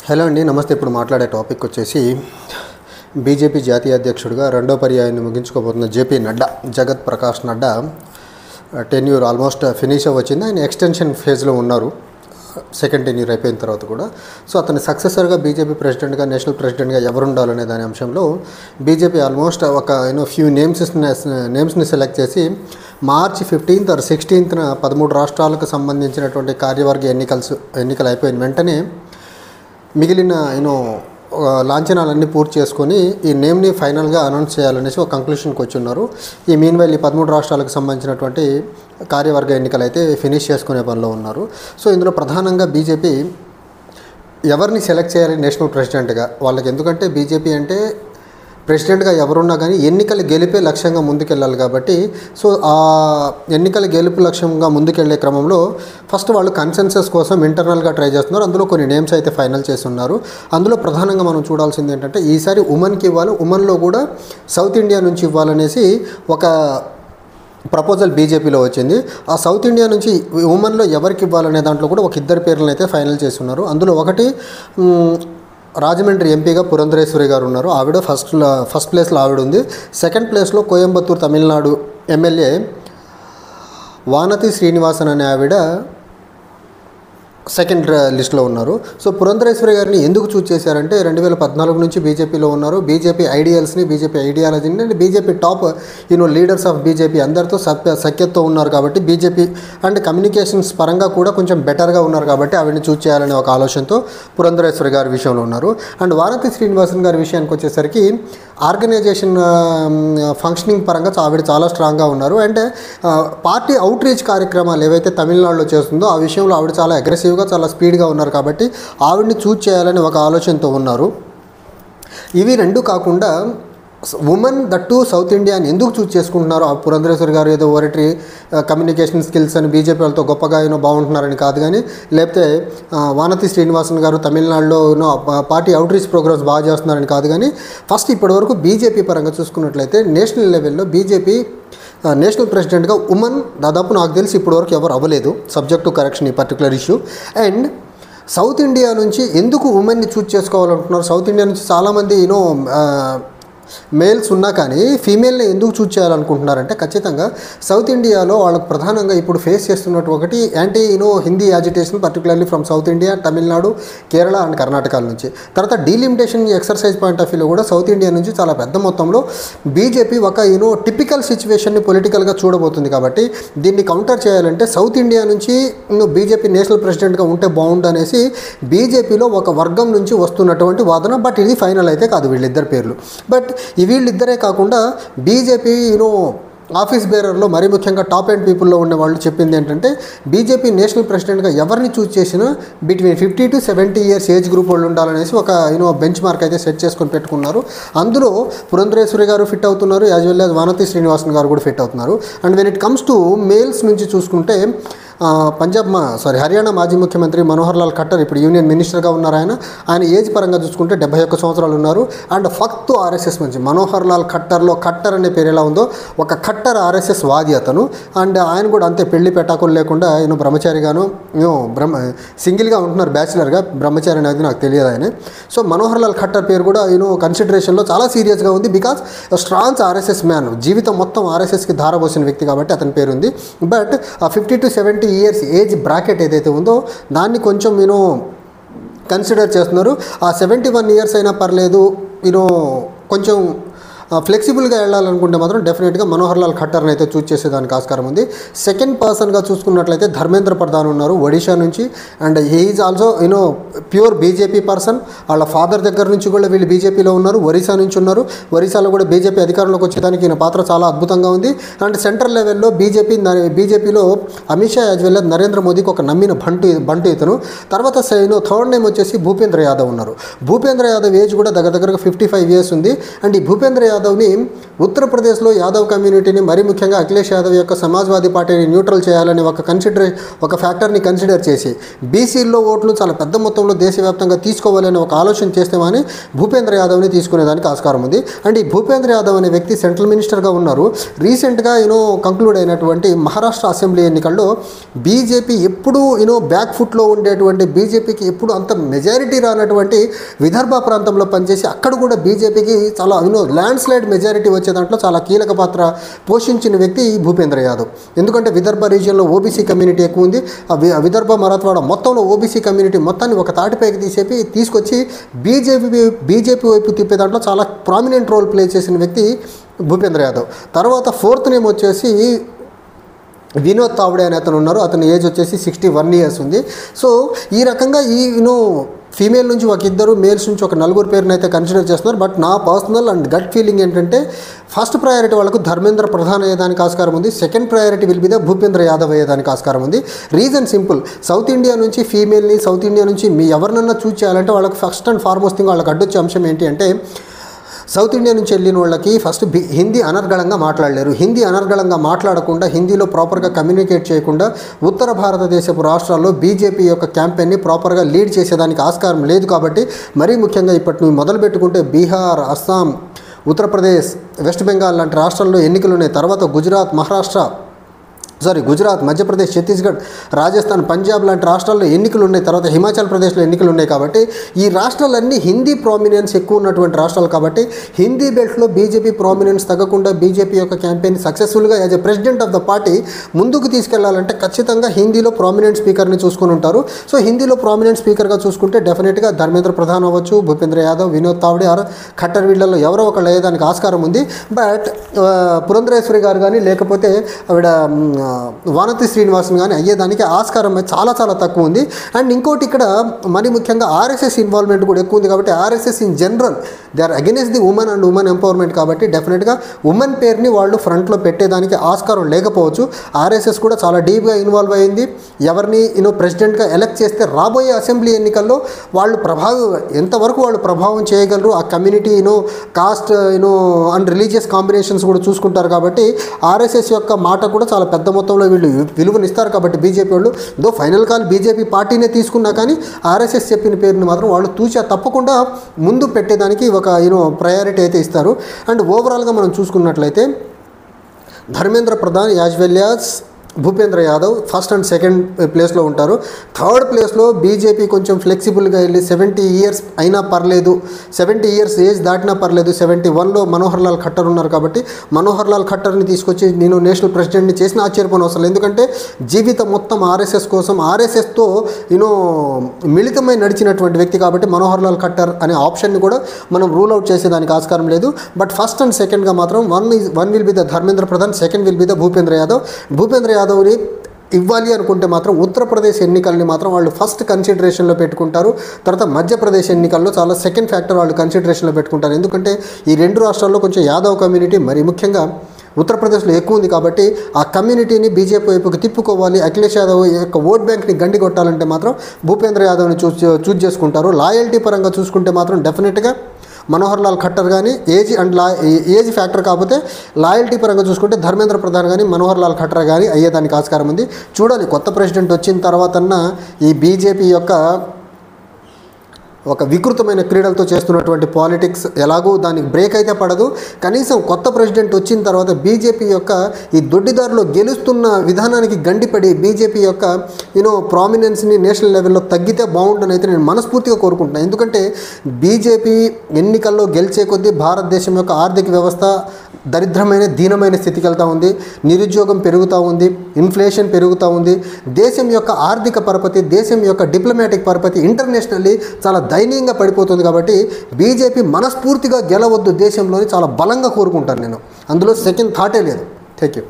Hello అండి, నమస్తే. ఇప్పుడు మాట్లాడే టాపిక్ వచ్చేసి బీజేపీ జాతీయ అధ్యక్షుడిగా రెండో పర్యాయాన్ని ముగించుకోబోతున్న JP Nadda, Jagat Prakash Nadda tenure almost finish అవ్వచ్చింది. ఆయన ఎక్స్టెన్షన్ ఫేజ్లో ఉన్నారు, సెకండ్ టెన్యూర్ అయిపోయిన తర్వాత కూడా. సో అతని సక్సెసర్గా బీజేపీ ప్రెసిడెంట్గా, నేషనల్ ప్రెసిడెంట్గా ఎవరు ఉండాలనే దాని అంశంలో బీజేపీ ఆల్మోస్ట్ ఒక ఫ్యూ నేమ్స్ని సెలెక్ట్ చేసి మార్చి 15th or 16th 13 రాష్ట్రాలకు సంబంధించినటువంటి కార్యవర్గ ఎన్నికలు అయిపోయిన వెంటనే మిగిలిన లాంఛనాలన్నీ పూర్తి చేసుకొని ఈ నేమ్ని ఫైనల్గా అనౌన్స్ చేయాలనేసి ఒక కంక్లూషన్కి వచ్చి ఉన్నారు. ఈ మీన్వైల్ ఈ 13 రాష్ట్రాలకు సంబంధించినటువంటి కార్యవర్గ ఎన్నికలు అయితే ఫినిష్ చేసుకునే పనిలో ఉన్నారు. సో ఇందులో ప్రధానంగా బీజేపీ ఎవరిని సెలెక్ట్ చేయాలి నేషనల్ ప్రెసిడెంట్గా వాళ్ళకి, ఎందుకంటే బీజేపీ అంటే ప్రెసిడెంట్గా ఎవరున్నా కానీ ఎన్నికలు గెలిపే లక్ష్యంగా ముందుకెళ్ళాలి కాబట్టి, సో ఆ ఎన్నికల గెలుపు లక్ష్యంగా ముందుకెళ్లే క్రమంలో ఫస్ట్ వాళ్ళు కన్సెన్సస్ కోసం ఇంటర్నల్గా ట్రై చేస్తున్నారు. అందులో కొన్ని నేమ్స్ అయితే ఫైనల్ చేస్తున్నారు. అందులో ప్రధానంగా మనం చూడాల్సింది ఏంటంటే ఈసారి ఉమెన్కి ఇవ్వాలి, ఉమెన్లో కూడా సౌత్ ఇండియా నుంచి ఇవ్వాలనేసి ఒక ప్రపోజల్ బీజేపీలో వచ్చింది. ఆ సౌత్ ఇండియా నుంచి ఉమెన్లో ఎవరికి ఇవ్వాలనే దాంట్లో కూడా ఒక ఇద్దరు పేర్లను అయితే ఫైనల్ చేస్తున్నారు. అందులో ఒకటి రాజమండ్రి ఎంపీగా పురంధరేశ్వరి గారు ఉన్నారు, ఆవిడ ఫస్ట్ ప్లేస్లో ఆవిడ ఉంది. సెకండ్ ప్లేస్లో కోయంబత్తూరు తమిళనాడు ఎమ్మెల్యే వానతి శ్రీనివాసన్ అనే ఆవిడ సెకండ్ లిస్ట్లో ఉన్నారు. సో పురంధరేశ్వరి గారిని ఎందుకు చూస్ చేశారంటే 2014 నుంచి బీజేపీలో ఉన్నారు. బీజేపీ ఐడియల్స్ని, బీజేపీ ఐడియాలజీని and BJP top leaders of BJP అందరితో సఖ్యతతో ఉన్నారు కాబట్టి, బీజేపీ అండ్ కమ్యూనికేషన్స్ పరంగా కూడా కొంచెం బెటర్గా ఉన్నారు కాబట్టి ఆవిడని చూస్ చేయాలనే ఒక ఆలోచనతో పురంధరేశ్వరి గారి విషయంలో ఉన్నారు. అండ్ వానతి శ్రీనివాసన్ గారి విషయానికి వచ్చేసరికి ఆర్గనైజేషన్ ఫంక్షనింగ్ పరంగా ఆవిడ చాలా స్ట్రాంగ్గా ఉన్నారు. అండ్ పార్టీ అవుట్ రీచ్ కార్యక్రమాలు ఏవైతే తమిళనాడులో చేస్తుందో ఆ విషయంలో ఆవిడ చాలా అగ్రెసివ్గా, చాలా స్పీడ్గా ఉన్నారు కాబట్టి ఆవిడని చూస్ చేయాలని ఒక ఆలోచనతో ఉన్నారు. ఇవి రెండు కాకుండా ఉమెన్ దట్టు సౌత్ ఇండియాని ఎందుకు చూస్ చేసుకుంటున్నారు? ఆ పురంధరేశ్వరి గారు ఏదో ఓరిటరీ కమ్యూనికేషన్ స్కిల్స్ అని బీజేపీ వాళ్ళతో గొప్పగా బాగుంటున్నారని కాదు కానీ, లేకపోతే వానతి శ్రీనివాసన్ గారు తమిళనాడులో పార్టీ అవుట్ రీచ్ ప్రోగ్రామ్స్ బాగా చేస్తున్నారని కాదు కానీ, ఫస్ట్ ఇప్పటివరకు బీజేపీ పరంగా చూసుకున్నట్లయితే నేషనల్ లెవెల్లో బీజేపీ నేషనల్ ప్రెసిడెంట్గా ఉమెన్ దాదాపు నాకు తెలిసి ఇప్పటివరకు ఎవరు అవ్వలేదు, సబ్జెక్ట్ టు కరెక్షన్ ఈ particular issue. And south India నుంచి ఎందుకు ఉమెన్ని చూస్ చేసుకోవాలనుకుంటున్నారు? సౌత్ ఇండియా నుంచి చాలామంది మేల్స్ ఉన్నా కానీ ఫీమేల్ని ఎందుకు చూస్ చేయాలనుకుంటున్నారంటే, ఖచ్చితంగా సౌత్ ఇండియాలో వాళ్ళకు ప్రధానంగా ఇప్పుడు ఫేస్ చేస్తున్నట్టు ఒకటి anti Hindi agitation, particularly from south India, Tamil Nadu, Kerala and Karnataka నుంచి. తర్వాత డీలిమిటేషన్ ఎక్సర్సైజ్ పాయింట్ ఆఫ్ వ్యూలో కూడా సౌత్ ఇండియా నుంచి చాలా పెద్ద మొత్తంలో బీజేపీ ఒక టిపికల్ సిచ్యువేషన్ని పొలిటికల్గా చూడబోతుంది కాబట్టి, దీన్ని కౌంటర్ చేయాలంటే సౌత్ ఇండియా నుంచి బీజేపీ నేషనల్ ప్రెసిడెంట్గా ఉంటే బాగుండు అనేసి బీజేపీలో ఒక వర్గం నుంచి వస్తున్నటువంటి వాదన. బట్ ఇది ఫైనల్ అయితే కాదు వీళ్ళిద్దరు పేర్లు. బట్ వీళ్ళిద్దరే కాకుండా బీజేపీ ఆఫీస్ బేరర్లో మరీ ముఖ్యంగా టాప్ ఎండ్ పీపుల్లో ఉన్న వాళ్ళు చెప్పింది ఏంటంటే, బీజేపీ నేషనల్ ప్రెసిడెంట్గా ఎవరిని చూస్ చేసినా between 50 to 70 years age group వాళ్ళు ఉండాలనేసి ఒక బెంచ్ మార్క్ అయితే సెట్ చేసుకొని పెట్టుకున్నారు. అందులో పురంధరేశ్వరి గారు ఫిట్ అవుతున్నారు, as well as Vanathi Srinivasan గారు కూడా ఫిట్ అవుతున్నారు. And when it comes to males నుంచి చూసుకుంటే హర్యానా మాజీ ముఖ్యమంత్రి మనోహర్ లాల్ ఖట్టర్ ఇప్పుడు యూనియన్ మినిస్టర్గా ఉన్నారు. ఆయన ఏజ్ పరంగా చూసుకుంటే 71 సంవత్సరాలు ఉన్నారు. అండ్ ఫక్తు ఆర్ఎస్ఎస్ నుంచి మనోహర్ లాల్ ఖట్టర్లో ఖట్టర్ అనే పేరు ఎలా ఉందో ఒక ఖట్టర్ ఆర్ఎస్ఎస్ వాది అతను. అండ్ ఆయన కూడా అంతే, పెళ్లి పెటాకులు లేకుండా బ్రహ్మచారిగాను సింగిల్గా ఉంటున్నారు, బ్యాచిలర్గా. బ్రహ్మచారి అనేది నాకు తెలియదు ఆయన. సో మనోహర్ లాల్ ఖట్టర్ పేరు కూడా కన్సిడరేషన్లో చాలా సీరియస్గా ఉంది. బికాస్ స్ట్రాంగ్ ఆర్ఎస్ఎస్ మ్యాన్, జీవితం మొత్తం ఆర్ఎస్ఎస్కి ధారపోసిన వ్యక్తి కాబట్టి అతని పేరు ఉంది. బట్ ఆ 50 to 70 years ఏజ్ బ్రాకెట్ ఏదైతే ఉందో దాన్ని కొంచెం కన్సిడర్ చేస్తున్నారు. ఆ 71 years అయినా పర్లేదు, కొంచెం ఫ్లెక్సిబుల్గా వెళ్ళాలనుకుంటే మాత్రం డెఫినెట్గా మనోహర్ లాల్ ఖట్టర్ని అయితే చూస్ చేసేదానికి ఆస్కారం ఉంది. సెకండ్ పర్సన్గా చూసుకున్నట్లయితే ధర్మేంద్ర ప్రధాన్ ఉన్నారు ఒడిషా నుంచి. And he is also pure BJP person. వాళ్ళ ఫాదర్ దగ్గర నుంచి కూడా వీళ్ళు బీజేపీలో ఉన్నారు, ఒరిస్సా నుంచి ఉన్నారు. ఒరిస్సాలో కూడా బీజేపీ అధికారంలోకి వచ్చేదానికి ఈయన పాత్ర చాలా అద్భుతంగా ఉంది. అండ్ సెంట్రల్ లెవెల్లో బీజేపీలో అమిత్ షా యాజ్ వెల్ నరేంద్ర మోదీకి ఒక నమ్మిన బంటు ఇతను. తర్వాత థర్డ్ నేమ్ వచ్చేసి భూపేంద్ర యాదవ్ ఉన్నారు. భూపేంద్ర యాదవ్ ఏజ్ కూడా దగ్గరగా 55 years ఉంది. అండ్ ఈ భూపేంద్ర యాదవ్ని ఉత్తరప్రదేశ్లో యాదవ్ కమ్యూనిటీని మరీ ముఖ్యంగా అఖిలేష్ యాదవ్ యొక్క సమాజ్వాదీ పార్టీని న్యూట్రల్ చేయాలని ఒక ఫ్యాక్టర్ని కన్సిడర్ చేసి బీసీల్లో ఓట్లు చాలా పెద్ద మొత్తంలో దేశవ్యాప్తంగా తీసుకోవాలని ఒక ఆలోచన చేస్తేమని భూపేంద్ర యాదవ్ని తీసుకునేదానికి ఆస్కారం ఉంది. అండ్ ఈ భూపేంద్ర యాదవ్ అనే వ్యక్తి సెంట్రల్ మినిస్టర్గా ఉన్నారు. రీసెంట్గా కంక్లూడ్ అయినటువంటి మహారాష్ట్ర అసెంబ్లీ ఎన్నికల్లో బీజేపీ ఎప్పుడు బ్యాక్ ఫుట్లో ఉండేటువంటి బీజేపీకి ఎప్పుడు అంత మెజారిటీ రానటువంటి విదర్భ ప్రాంతంలో పనిచేసి అక్కడ కూడా బీజేపీకి చాలా ల్యాండ్ స్లైడ్ మెజారిటీ వచ్చే దాంట్లో చాలా కీలక పాత్ర పోషించిన వ్యక్తి భూపేంద్ర యాదవ్. ఎందుకంటే విదర్భ రీజియన్లో ఓబీసీ కమ్యూనిటీ ఎక్కువ ఉంది. ఆ విదర్భ మరాఠవాడ మొత్తంలో ఓబీసీ కమ్యూనిటీ మొత్తాన్ని ఒక తాటిపైకి తీసుకొచ్చి బీజేపీ వైపు తిప్పే దాంట్లో చాలా ప్రామినెంట్ రోల్ ప్లే చేసిన వ్యక్తి భూపేంద్ర యాదవ్. తర్వాత ఫోర్త్ నేమ్ వచ్చేసి వినోద్ తావ్డే అనే అతను ఉన్నారు. అతని ఏజ్ వచ్చేసి 61 years ఉంది. సో ఈ రకంగా ఫీమేల్ నుంచి ఒక ఇద్దరు, మేల్స్ నుంచి ఒక 4 పేరుని అయితే కన్సిడర్ చేస్తున్నారు. బట్ నా పర్సనల్ అండ్ గట్ ఫీలింగ్ ఏంటంటే ఫస్ట్ ప్రయారిటీ వాళ్ళకు ధర్మేంద్ర ప్రధాన్ అయ్యేదానికి ఆస్కారం ఉంది. Second priority will be the Bhupendra Yadav అయ్యేదానికి ఆస్కారం ఉంది. రీజన్ సింపుల్, సౌత్ ఇండియా నుంచి ఫీమేల్ని, సౌత్ ఇండియా నుంచి ఎవరినన్నా చూస్ చేయాలంటే వాళ్ళకి ఫస్ట్ అండ్ ఫార్మోస్ట్ థింగ్ వాళ్ళకి అడ్డొచ్చే అంశం ఏంటి అంటే సౌత్ ఇండియా నుంచి వెళ్ళిన వాళ్ళకి ఫస్ట్ హిందీ అనర్గళంగా మాట్లాడలేరు. హిందీ అనర్గళంగా మాట్లాడకుండా, హిందీలో ప్రాపర్గా కమ్యూనికేట్ చేయకుండా ఉత్తర భారతదేశపు రాష్ట్రాల్లో బీజేపీ యొక్క క్యాంపెయిన్ని ప్రాపర్గా లీడ్ చేసేదానికి ఆస్కారం లేదు. కాబట్టి మరీ ముఖ్యంగా ఇప్పటి నుంచి మొదలు పెట్టుకుంటే బీహార్, అస్సాం, ఉత్తరప్రదేశ్, వెస్ట్ బెంగాల్ లాంటి రాష్ట్రాల్లో ఎన్నికలు ఉన్నాయి. తర్వాత గుజరాత్, మధ్యప్రదేశ్, ఛత్తీస్గఢ్, రాజస్థాన్, పంజాబ్ లాంటి రాష్ట్రాల్లో ఎన్నికలు ఉన్నాయి. తర్వాత హిమాచల్ ప్రదేశ్లో ఎన్నికలు ఉన్నాయి. కాబట్టి ఈ రాష్ట్రాలన్నీ హిందీ ప్రామినెన్స్ ఎక్కువ ఉన్నటువంటి రాష్ట్రాలు. కాబట్టి హిందీ బెల్ట్లో బీజేపీ ప్రామినెన్స్ తగ్గకుండా బీజేపీ యొక్క క్యాంపెయిన్ సక్సెస్ఫుల్గా as a president of the party ముందుకు తీసుకెళ్లాలంటే ఖచ్చితంగా హిందీలో ప్రామినెంట్ స్పీకర్ని చూసుకుని ఉంటారు. సో హిందీలో ప్రామినెంట్ స్పీకర్గా చూసుకుంటే డెఫినెట్గా ధర్మేంద్ర ప్రధాన్ అవ్వచ్చు, భూపేంద్ర యాదవ్, వినోద్ తావ్డే ఆర్ ఖట్టర్ వీళ్ళలో ఎవరో ఒకళ్ళు అయ్యేదానికి ఆస్కారం ఉంది. బట్ పురంధరేశ్వరి గారు కానీ లేకపోతే ఆవిడ వానతి శ్రీనివాసన్ కానీ అయ్యేదానికి ఆస్కారం చాలా చాలా తక్కువ ఉంది. అండ్ ఇంకోటి ఇక్కడ మరి ముఖ్యంగా ఆర్ఎస్ఎస్ ఇన్వాల్వ్మెంట్ కూడా ఎక్కువ ఉంది. కాబట్టి RSS in general they are against the women and women empowerment. కాబట్టి డెఫినెట్గా ఉమెన్ పేరుని వాళ్ళు ఫ్రంట్లో పెట్టేదానికి ఆస్కారం లేకపోవచ్చు. ఆర్ఎస్ఎస్ కూడా చాలా డీప్గా ఇన్వాల్వ్ అయింది. ఎవరిని ప్రెసిడెంట్గా ఎలక్ట్ చేస్తే రాబోయే అసెంబ్లీ ఎన్నికల్లో వాళ్ళు ఎంతవరకు వాళ్ళు ప్రభావం చేయగలరు, ఆ community cost and religious combinations కూడా చూసుకుంటారు. కాబట్టి ఆర్ఎస్ఎస్ యొక్క మాట కూడా చాలా పెద్ద మొత్తంలో వీళ్ళు విలువనిస్తారు. కాబట్టి బీజేపీ వాళ్ళు ఫైనల్ కాల్ బీజేపీ పార్టీనే తీసుకున్నా కానీ ఆర్ఎస్ఎస్ చెప్పిన పేరుని మాత్రం వాళ్ళు తప్పకుండా ముందు పెట్టేదానికి ఒక ప్రయారిటీ అయితే ఇస్తారు. అండ్ ఓవరాల్గా మనం చూసుకున్నట్లయితే Dharmendra Pradhan as well as Bhupendra Yadav first and second ప్లేస్లో ఉంటారు. థర్డ్ ప్లేస్లో బీజేపీ కొంచెం ఫ్లెక్సిబుల్గా వెళ్ళి 70 years అయినా పర్లేదు, 70 years ఏజ్ దాటినా పర్లేదు, 71లో మనోహర్ లాల్ ఖట్టర్ ఉన్నారు. కాబట్టి మనోహర్ లాల్ ఖట్టర్ని తీసుకొచ్చి నేను నేషనల్ ప్రెసిడెంట్ని చేసిన ఆశ్చర్యపోయిన అవసరం. ఎందుకంటే జీవితం మొత్తం ఆర్ఎస్ఎస్ కోసం, ఆర్ఎస్ఎస్తో మిళితమై నడిచినటువంటి వ్యక్తి. కాబట్టి మనోహర్ లాల్ ఖట్టర్ అనే ఆప్షన్ని కూడా మనం రూల్ అవుట్ చేసేదానికి ఆస్కారం లేదు. బట్ ఫస్ట్ అండ్ సెకండ్గా మాత్రం one will be the Dharmendra Pradhan, second will be the Bhupendra Yadav. Bhupendra యాదవ్ని ఇవ్వాలి అనుకుంటే మాత్రం ఉత్తరప్రదేశ్ ఎన్నికల్ని మాత్రం వాళ్ళు ఫస్ట్ కన్సిడరేషన్లో పెట్టుకుంటారు. తర్వాత మధ్యప్రదేశ్ ఎన్నికల్లో చాలా సెకండ్ ఫ్యాక్టర్ వాళ్ళు కన్సిడరేషన్లో పెట్టుకుంటారు. ఎందుకంటే ఈ రెండు రాష్ట్రాల్లో కొంచెం యాదవ్ కమ్యూనిటీ మరి ముఖ్యంగా ఉత్తరప్రదేశ్లో ఎక్కువ ఉంది. కాబట్టి ఆ కమ్యూనిటీని బీజేపీ వైపుకి తిప్పుకోవాలి, అఖిలేష్ యాదవ్ యొక్క ఓట్ బ్యాంక్ని గండి కొట్టాలంటే మాత్రం భూపేంద్ర యాదవ్ని చూజ్ చేసుకుంటారు. లాయల్టీ పరంగా చూసుకుంటే మాత్రం డెఫినెట్గా మనోహర్ లాల్ ఖట్టర్ కానీ ఏజ్ ఫ్యాక్టర్ కాకపోతే లాయల్టీ పరంగా చూసుకుంటే ధర్మేంద్ర ప్రధాన్ కానీ మనోహర్ లాల్ ఖట్టర్ కానీ అయ్యేదానికి ఆస్కారం ఉంది. చూడాలి కొత్త ప్రెసిడెంట్ వచ్చిన తర్వాతన్నా ఈ బీజేపీ యొక్క ఒక వికృతమైన క్రీడలతో చేస్తున్నటువంటి పాలిటిక్స్ ఎలాగో దానికి బ్రేక్ అయితే పడదు. కనీసం కొత్త ప్రెసిడెంట్ వచ్చిన తర్వాత బీజేపీ యొక్క ఈ దొడ్డిదారిలో గెలుస్తున్న విధానానికి గండిపడి బీజేపీ యొక్క ప్రామినెన్స్ని నేషనల్ లెవెల్లో తగ్గితే బాగుంటుందని అయితే నేను మనస్ఫూర్తిగా కోరుకుంటున్నాను. ఎందుకంటే బీజేపీ ఎన్నికల్లో గెలిచే కొద్దీ భారతదేశం యొక్క ఆర్థిక వ్యవస్థ దరిద్రమైన దీనమైన స్థితికి వెళ్తూ ఉంది. నిరుద్యోగం పెరుగుతూ ఉంది, ఇన్ఫ్లేషన్ పెరుగుతూ ఉంది. దేశం యొక్క ఆర్థిక పరపతి, దేశం యొక్క డిప్లొమాటిక్ పరపతి ఇంటర్నేషనల్లీ చాలా దయనీయంగా పడిపోతుంది. కాబట్టి బీజేపీ మనస్ఫూర్తిగా గెలవద్దు దేశంలోని చాలా బలంగా కోరుకుంటాను నేను. అందులో సెకండ్ థాటే లేదు. Thank you.